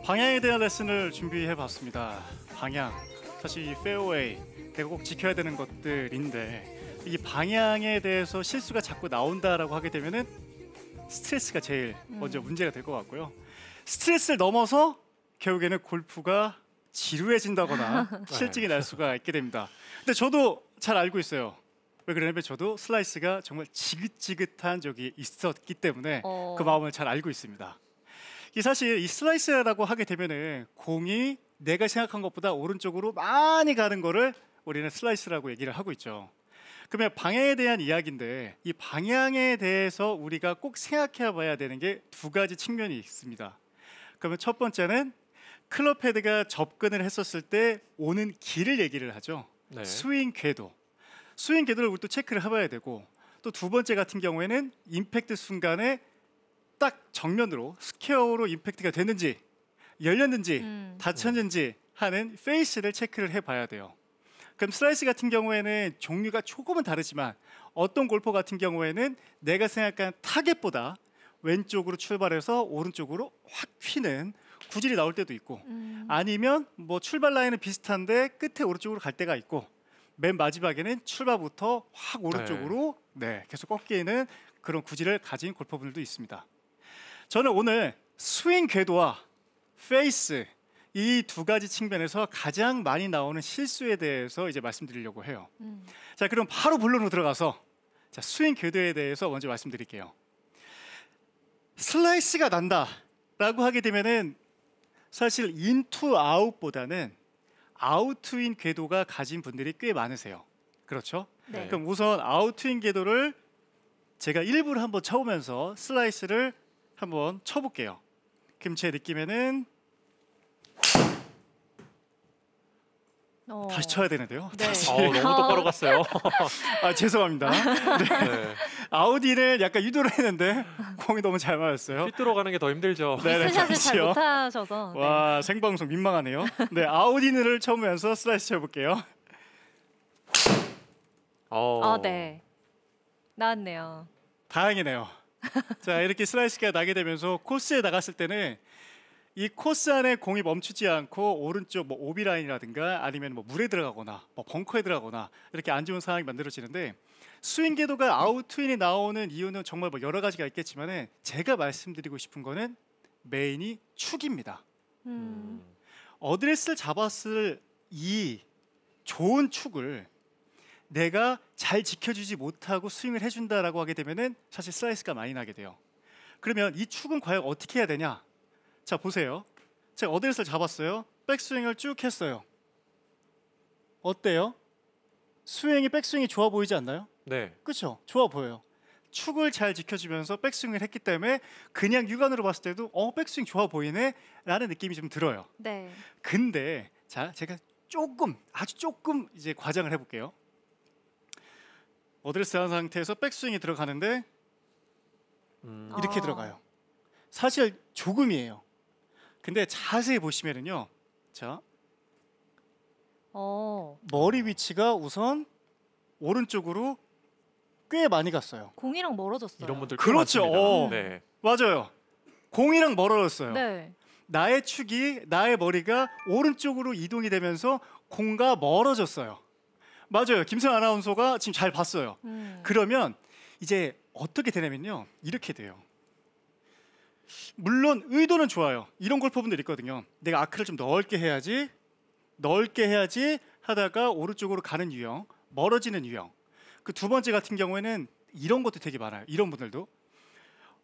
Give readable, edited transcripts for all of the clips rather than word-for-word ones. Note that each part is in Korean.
방향에 대한 레슨을 준비해봤습니다. 방향, 사실 이 페어웨이, 내가 꼭 지켜야 되는 것들인데 이 방향에 대해서 실수가 자꾸 나온다라고 하게 되면은 스트레스가 제일 먼저 문제가 될 것 같고요. 스트레스를 넘어서 결국에는 골프가 지루해진다거나 실증이 날 수가 있게 됩니다. 근데 저도 잘 알고 있어요. 왜 그러냐면 저도 슬라이스가 정말 지긋지긋한 적이 있었기 때문에 그 마음을 잘 알고 있습니다. 이 사실 이 슬라이스라고 하게 되면은 공이 내가 생각한 것보다 오른쪽으로 많이 가는 거를 우리는 슬라이스라고 얘기를 하고 있죠. 그러면 방향에 대한 이야기인데 이 방향에 대해서 우리가 꼭 생각해 봐야 되는 게 두 가지 측면이 있습니다. 그러면 첫 번째는 클럽 헤드가 접근을 했었을 때 오는 길을 얘기를 하죠. 네. 스윙 궤도. 스윙 궤도를 우리 또 체크를 해봐야 되고 또 두 번째 같은 경우에는 임팩트 순간에 딱 정면으로 스퀘어로 임팩트가 됐는지 열렸는지 닫혔는지 하는 페이스를 체크를 해봐야 돼요. 그럼 슬라이스 같은 경우에는 종류가 조금은 다르지만 어떤 골퍼 같은 경우에는 내가 생각한 타겟보다 왼쪽으로 출발해서 오른쪽으로 확 휘는 구질이 나올 때도 있고 아니면 뭐 출발 라인은 비슷한데 끝에 오른쪽으로 갈 때가 있고 맨 마지막에는 출발부터 확 오른쪽으로 계속 꺾이는 그런 구질을 가진 골퍼분들도 있습니다. 저는 오늘 스윙 궤도와 페이스 이 두 가지 측면에서 가장 많이 나오는 실수에 대해서 이제 말씀드리려고 해요. 자, 그럼 바로 본론으로 들어가서 자, 스윙 궤도에 대해서 먼저 말씀드릴게요. 슬라이스가 난다라고 하게 되면은 사실 인투 아웃보다는 아웃투인 궤도가 가진 분들이 꽤 많으세요. 그렇죠? 네. 그럼 우선 아웃투인 궤도를 제가 일부러 한번 쳐보면서 슬라이스를 한번 쳐볼게요. 그럼 제 느낌에는 다시 쳐야 되는데요. 네. 다시. 너무 똑바로 갔어요. 아, 죄송합니다. 네. 아웃인을 약간 유도를 했는데 공이 너무 잘 맞았어요. 삐뚤어 가는 게 더 힘들죠. 네네, 스샷을 잘 그렇지요. 못하셔서. 와, 생방송 민망하네요. 네, 아웃인을 쳐보면서 슬라이스 쳐볼게요. 네. 나왔네요. 다행이네요. 자, 이렇게 슬라이스가 나게 되면서 코스에 나갔을 때는 이 코스 안에 공이 멈추지 않고 오른쪽 뭐 오비 라인이라든가 아니면 뭐 물에 들어가거나 뭐 벙커에 들어가거나 이렇게 안 좋은 상황이 만들어지는데 스윙 궤도가 아웃 트윈이 나오는 이유는 정말 뭐 여러 가지가 있겠지만은 제가 말씀드리고 싶은 거는 메인이 축입니다. 어드레스를 잡았을 이 좋은 축을 내가 잘 지켜주지 못하고 스윙을 해준다라고 하게 되면은 사실 슬라이스가 많이 나게 돼요. 그러면 이 축은 과연 어떻게 해야 되냐? 자, 보세요. 제가 어드레스를 잡았어요. 백스윙을 쭉 했어요. 어때요? 스윙이 백스윙이 좋아 보이지 않나요? 네. 그렇죠? 좋아 보여요. 축을 잘 지켜주면서 백스윙을 했기 때문에 그냥 육안으로 봤을 때도 백스윙 좋아 보이네 라는 느낌이 좀 들어요. 네. 근데 자, 제가 아주 조금 이제 과장을 해볼게요. 어드레스 한 상태에서 백스윙이 들어가는데 이렇게 들어가요. 사실 조금이에요. 근데 자세히 보시면은요, 자, 머리 위치가 우선 오른쪽으로 꽤 많이 갔어요. 공이랑 멀어졌어요. 이런 분들 꽤 그렇죠. 많습니다. 네. 맞아요. 공이랑 멀어졌어요. 네. 나의 머리가 오른쪽으로 이동이 되면서 공과 멀어졌어요. 맞아요. 김선 아나운서가 지금 잘 봤어요. 그러면 이제 어떻게 되냐면요, 이렇게 돼요. 물론 의도는 좋아요. 이런 골퍼분들 있거든요. 내가 아크를 좀 넓게 해야지 하다가 오른쪽으로 가는 유형, 멀어지는 유형. 그 두 번째 같은 경우에는 이런 것도 되게 많아요. 이런 분들도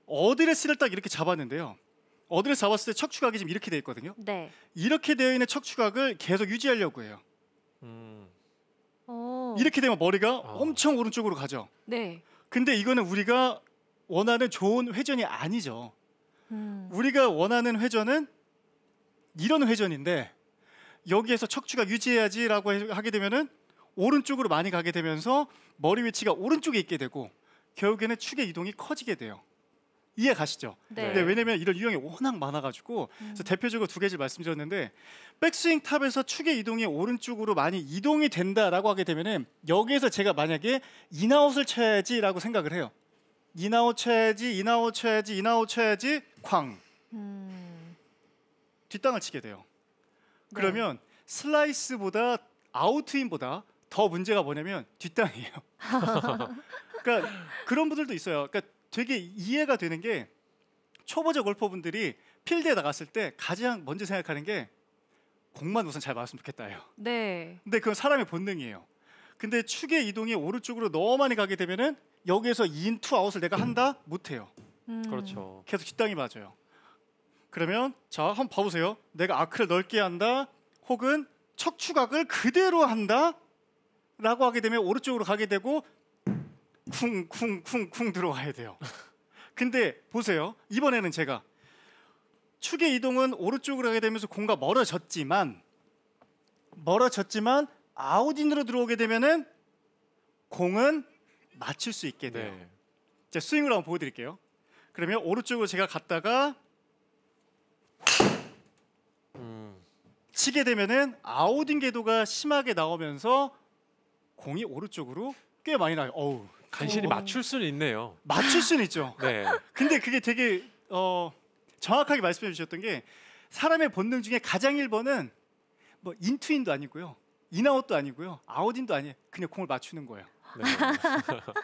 어드레스를 딱 이렇게 잡았는데요. 어드레스 잡았을 때 척추각이 지금 이렇게 돼 있거든요. 네. 이렇게 되어 있는 척추각을 계속 유지하려고 해요. 이렇게 되면 머리가 엄청 오른쪽으로 가죠. 네. 근데 이거는 우리가 원하는 좋은 회전이 아니죠. 우리가 원하는 회전은 이런 회전인데 여기에서 척추가 유지해야지라고 하게 되면은 오른쪽으로 많이 가게 되면서 머리 위치가 오른쪽에 있게 되고 결국에는 축의 이동이 커지게 돼요. 이해 가시죠? 네. 근데 왜냐면 이런 유형이 워낙 많아가지고 그래서 대표적으로 두 가지를 말씀드렸는데 백스윙 탑에서 축의 이동이 오른쪽으로 많이 이동이 된다라고 하게 되면은 여기에서 제가 만약에 인아웃을 쳐야지라고 생각을 해요. 인아웃 쳐야지 쾅. 뒷땅을 치게 돼요. 네. 그러면 슬라이스보다 아웃트인보다 더 문제가 뭐냐면 뒷땅이에요. 그러니까 그런 분들도 있어요. 그러니까 되게 이해가 되는 게 초보자 골퍼분들이 필드에 나갔을 때 가장 먼저 생각하는 게 공만 우선 잘 맞았으면 좋겠다예요. 네. 근데 그건 사람의 본능이에요. 근데 축의 이동이 오른쪽으로 너무 많이 가게 되면은 여기에서 인투 아웃을 내가 한다? 못해요. 그렇죠. 계속 뒷땅이 맞아요. 그러면 자 한번 봐보세요. 내가 아크를 넓게 한다 혹은 척추각을 그대로 한다 라고 하게 되면 오른쪽으로 가게 되고 쿵쿵쿵쿵 들어와야 돼요. 근데 보세요. 이번에는 제가 축의 이동은 오른쪽으로 가게 되면서 공과 멀어졌지만 아웃인으로 들어오게 되면은 공은 맞출 수 있게 돼요. 네. 자, 스윙을 한번 보여드릴게요. 그러면 오른쪽으로 제가 갔다가 치게 되면은 아웃인 궤도가 심하게 나오면서 공이 오른쪽으로 꽤 많이 나요. 어우, 간신히 맞출 수는 있네요. 맞출 수는 있죠. 네. 근데 그게 되게 정확하게 말씀해 주셨던 게 사람의 본능 중에 가장 1번은 뭐 인투인도 아니고요. 인아웃도 아니고요. 아웃인도 아니에요. 그냥 공을 맞추는 거예요. 네.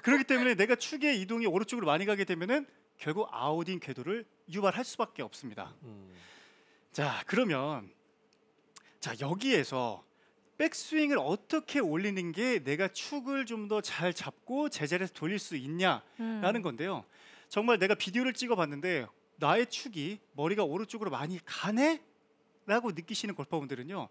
그렇기 때문에 내가 축의 이동이 오른쪽으로 많이 가게 되면은 결국 아웃인 궤도를 유발할 수밖에 없습니다. 자, 그러면 자, 여기에서 백스윙을 어떻게 올리는 게 내가 축을 좀 더 잘 잡고 제자리에서 돌릴 수 있냐라는 건데요. 정말 내가 비디오를 찍어봤는데 나의 축이 머리가 오른쪽으로 많이 가네? 라고 느끼시는 골퍼분들은요.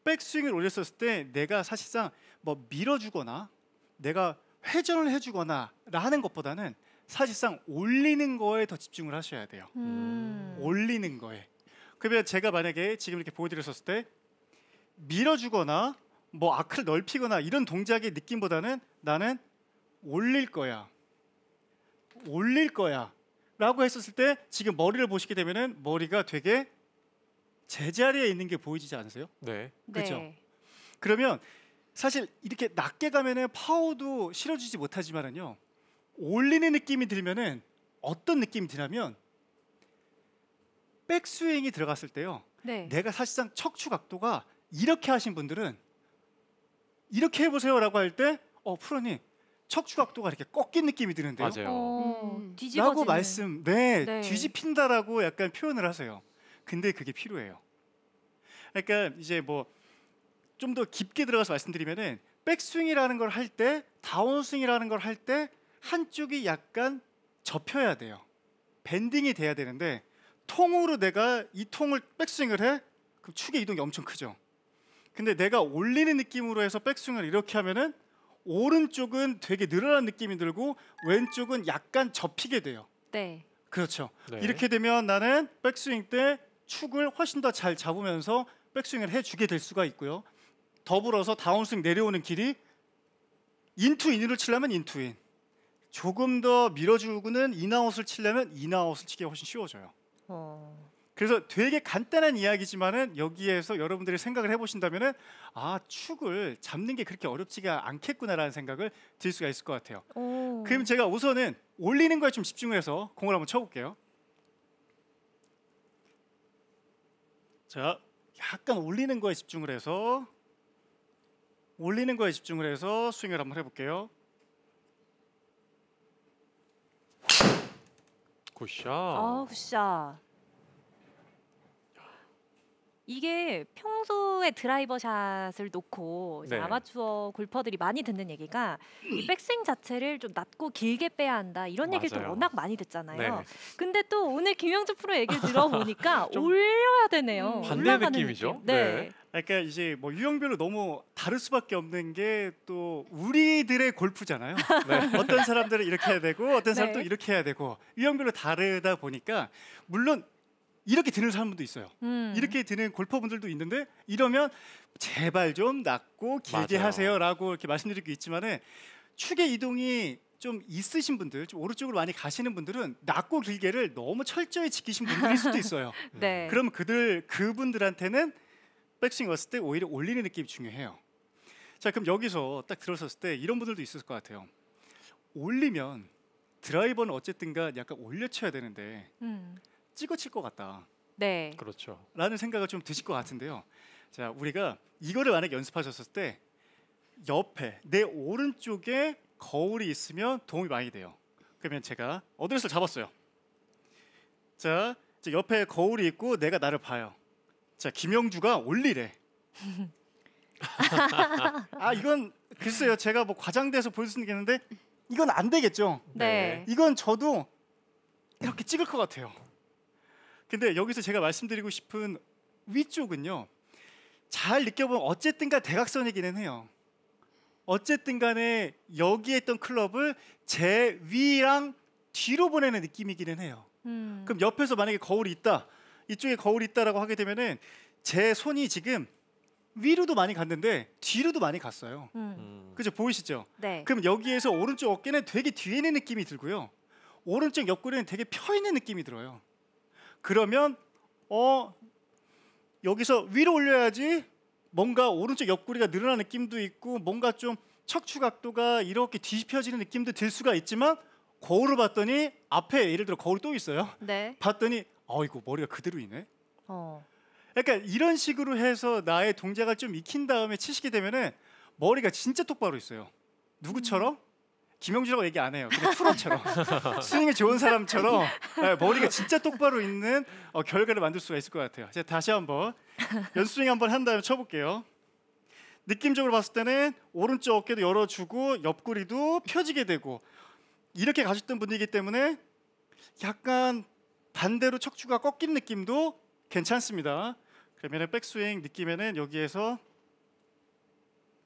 백스윙을 올렸을 때 내가 사실상 뭐 밀어주거나 내가 회전을 해주거나 라는 것보다는 사실상 올리는 거에 더 집중을 하셔야 돼요. 올리는 거에. 그러면 제가 만약에 지금 이렇게 보여드렸을 때 밀어주거나 뭐 아크를 넓히거나 이런 동작의 느낌보다는 나는 올릴 거야 라고 했었을 때 지금 머리를 보시게 되면은 머리가 되게 제자리에 있는 게 보이지 않으세요? 네. 그렇죠. 네. 그러면 사실 이렇게 낮게 가면은 파워도 실어주지 못하지만은요 올리는 느낌이 들면은 어떤 느낌이 드냐면 백스윙이 들어갔을 때요 네. 내가 사실상 척추 각도가 이렇게 하신 분들은 이렇게 해보세요라고 할 때 프로님 척추 각도가 이렇게 꺾인 느낌이 드는데요 맞아요. 라고 말씀 네. 뒤집힌다라고 약간 표현을 하세요. 근데 그게 필요해요. 그러니까 이제 뭐 좀 더 깊게 들어가서 말씀드리면은 백스윙이라는 걸 할 때 다운스윙이라는 걸 할 때 한쪽이 약간 접혀야 돼요. 밴딩이 돼야 되는데 통으로 내가 이 통을 백스윙을 해? 그럼 축의 이동이 엄청 크죠. 근데 내가 올리는 느낌으로 해서 백스윙을 이렇게 하면은 오른쪽은 되게 늘어난 느낌이 들고 왼쪽은 약간 접히게 돼요. 네. 그렇죠. 네. 이렇게 되면 나는 백스윙 때 축을 훨씬 더 잘 잡으면서 백스윙을 해주게 될 수가 있고요. 더불어서 다운스윙 내려오는 길이 인투인으로 치려면 인투인, 조금 더 밀어주고는 인아웃을 치려면 인아웃을 치기가 훨씬 쉬워져요. 그래서 되게 간단한 이야기지만은 여기에서 여러분들이 생각을 해보신다면은 축을 잡는 게 그렇게 어렵지가 않겠구나라는 생각을 들 수가 있을 것 같아요. 그럼 제가 우선은 올리는 거에 좀 집중을 해서 공을 한번 쳐볼게요. 자, 약간 올리는 거에 집중을 해서 스윙을 한번 해볼게요. 굿샷. 굿샷. 이게 평소에 드라이버 샷을 놓고 이제 네. 아마추어 골퍼들이 많이 듣는 얘기가 이 백스윙 자체를 좀 낮고 길게 빼야 한다 이런 얘기를 또 맞아요. 워낙 많이 듣잖아요. 네. 근데 또 오늘 김영주 프로 얘기를 들어보니까 좀 올려야 되네요. 반대 올라가는 느낌이죠? 느낌. 네. 그러니까 이제 뭐 유형별로 너무 다를 수밖에 없는 게 또 우리들의 골프잖아요. 네. 어떤 사람들은 이렇게 해야 되고 어떤 사람도 네. 이렇게 해야 되고 유형별로 다르다 보니까 물론 이렇게 드는 사람도 있어요. 이렇게 드는 골퍼분들도 있는데 이러면 제발 좀 낮고 길게 맞아요. 하세요라고 이렇게 말씀드리고 있지만은 축의 이동이 좀 있으신 분들, 좀 오른쪽으로 많이 가시는 분들은 낮고 길게를 너무 철저히 지키신 분들일 수도 있어요. 네. 그러면 그분들한테는 백스윙 왔을 때 오히려 올리는 느낌이 중요해요. 자, 그럼 여기서 딱 들어섰을 때 이런 분들도 있을 것 같아요. 올리면 드라이버는 어쨌든가 약간 올려쳐야 되는데 찍어칠 것 같다. 네. 그렇죠. 라는 생각을 좀 드실 것 같은데요. 자, 우리가 이거를 만약에 연습하셨을 때 옆에 내 오른쪽에 거울이 있으면 도움이 많이 돼요. 그러면 제가 어드레스를 잡았어요. 자, 이제 옆에 거울이 있고 내가 나를 봐요. 자, 김영주가 올리래. 아, 이건 글쎄요. 제가 뭐 과장돼서 보일 수 있겠는데 이건 안 되겠죠. 네. 이건 저도 이렇게 찍을 것 같아요. 근데 여기서 제가 말씀드리고 싶은 위쪽은요. 잘 느껴보면 어쨌든가 대각선이기는 해요. 어쨌든 간에 여기에 있던 클럽을 제 위랑 뒤로 보내는 느낌이기는 해요. 그럼 옆에서 만약에 거울이 있다. 이쪽에 거울이 있다라고 하게 되면은 제 손이 지금 위로도 많이 갔는데 뒤로도 많이 갔어요. 그죠? 보이시죠? 네. 그럼 여기에서 오른쪽 어깨는 되게 뒤에 있는 느낌이 들고요. 오른쪽 옆구리는 되게 펴 있는 느낌이 들어요. 그러면 여기서 위로 올려야지 뭔가 오른쪽 옆구리가 늘어나는 느낌도 있고 뭔가 좀 척추 각도가 이렇게 뒤집혀지는 느낌도 들 수가 있지만 거울을 봤더니 앞에 예를 들어 거울이 또 있어요. 네. 봤더니 이거 머리가 그대로 있네. 어. 그러니까 이런 식으로 해서 나의 동작을 좀 익힌 다음에 치시게 되면은 머리가 진짜 똑바로 있어요. 누구처럼? 김영주라고 얘기 안 해요. 그냥 프로처럼 스윙이 좋은 사람처럼 머리가 진짜 똑바로 있는 결과를 만들 수가 있을 것 같아요. 제가 다시 한번 연스윙 한번 한 다음에 쳐볼게요. 느낌적으로 봤을 때는 오른쪽 어깨도 열어주고 옆구리도 펴지게 되고 이렇게 가셨던 분이기 때문에 약간 반대로 척추가 꺾인 느낌도 괜찮습니다. 그러면 백스윙 느낌에는 여기에서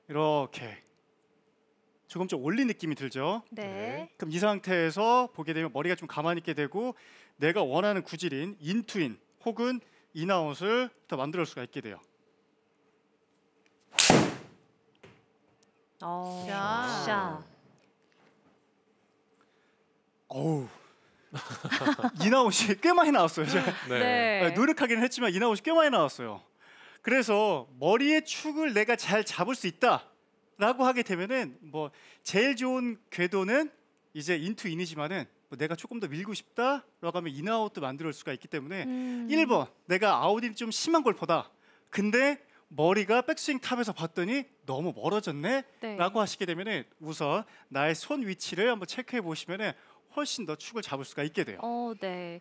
이렇게 조금 좀 올린 느낌이 들죠. 네. 그럼 이 상태에서 보게 되면 머리가 좀 가만히 있게 되고 내가 원하는 구질인 인투인 혹은 인아웃을 더 만들 수가 있게 돼요. 아. 샤. 어우 인아웃이 꽤 많이 나왔어요. 제가 네. 노력하기는 했지만 인아웃이 꽤 많이 나왔어요. 그래서 머리의 축을 내가 잘 잡을 수 있다라고 하게 되면은 뭐 제일 좋은 궤도는 이제 인투 인이지만은 뭐 내가 조금 더 밀고 싶다라고 하면 인아웃도 만들 수가 있기 때문에 1번 내가 아웃이 좀 심한 골퍼다. 근데 머리가 백스윙 탑에서 봤더니 너무 멀어졌네 네. 라고 하시게 되면은 우선 나의 손 위치를 한번 체크해 보시면은 훨씬 더 축을 잡을 수가 있게 돼요. 네.